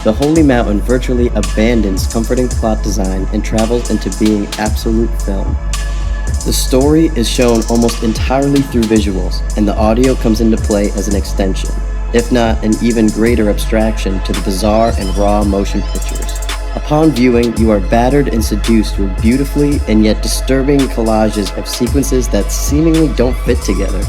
the Holy Mountain virtually abandons comforting plot design and travels into being absolute film. The story is shown almost entirely through visuals, and the audio comes into play as an extension, if not an even greater abstraction to the bizarre and raw motion pictures. Upon viewing, you are battered and seduced with beautifully and yet disturbing collages of sequences that seemingly don't fit together.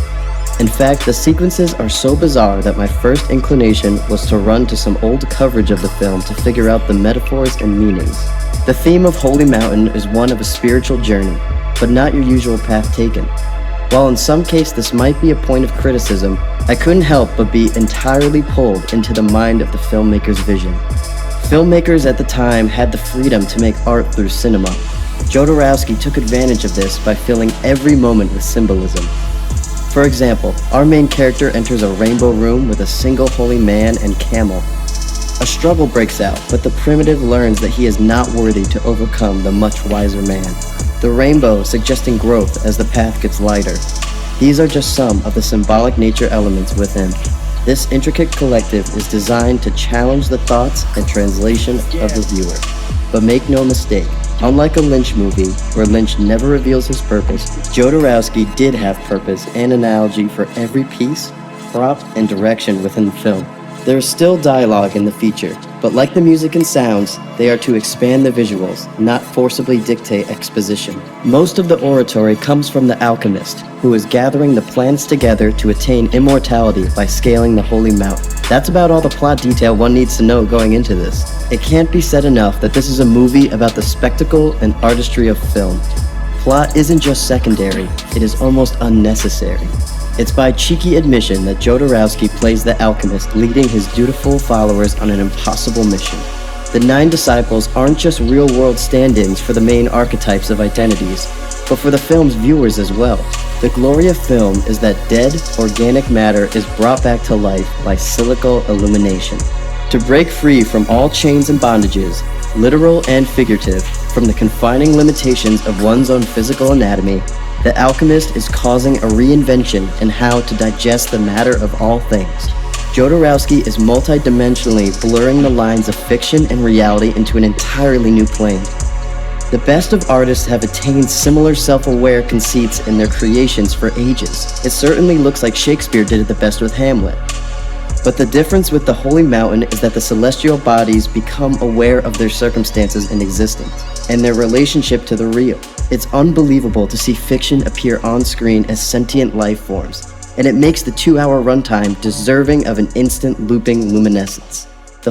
In fact, the sequences are so bizarre that my first inclination was to run to some old coverage of the film to figure out the metaphors and meanings. The theme of Holy Mountain is one of a spiritual journey, but not your usual path taken. While in some case this might be a point of criticism, I couldn't help but be entirely pulled into the mind of the filmmaker's vision. Filmmakers at the time had the freedom to make art through cinema. Jodorowsky took advantage of this by filling every moment with symbolism. For example, our main character enters a rainbow room with a single holy man and camel. A struggle breaks out, but the primitive learns that he is not worthy to overcome the much wiser man. The rainbow suggesting growth as the path gets lighter. These are just some of the symbolic nature elements within. This intricate collective is designed to challenge the thoughts and translation of the viewer. But make no mistake, unlike a Lynch movie, where Lynch never reveals his purpose, Jodorowsky did have purpose and analogy for every piece, prop, and direction within the film. There is still dialogue in the feature, but like the music and sounds, they are to expand the visuals, not forcibly dictate exposition. Most of the oratory comes from the Alchemist, who is gathering the plans together to attain immortality by scaling the Holy Mountain. That's about all the plot detail one needs to know going into this. It can't be said enough that this is a movie about the spectacle and artistry of film. Plot isn't just secondary, it is almost unnecessary. It's by cheeky admission that Jodorowsky plays the alchemist leading his dutiful followers on an impossible mission. The 9 disciples aren't just real-world stand-ins for the main archetypes of identities, but for the film's viewers as well. The glory of film is that dead, organic matter is brought back to life by silical illumination. To break free from all chains and bondages, literal and figurative, from the confining limitations of one's own physical anatomy, the alchemist is causing a reinvention in how to digest the matter of all things. Jodorowsky is multidimensionally blurring the lines of fiction and reality into an entirely new plane. The best of artists have attained similar self-aware conceits in their creations for ages. It certainly looks like Shakespeare did it the best with Hamlet. But the difference with the Holy Mountain is that the celestial bodies become aware of their circumstances and existence, and their relationship to the real. It's unbelievable to see fiction appear on screen as sentient life forms, and it makes the 2-hour runtime deserving of an instant looping luminescence.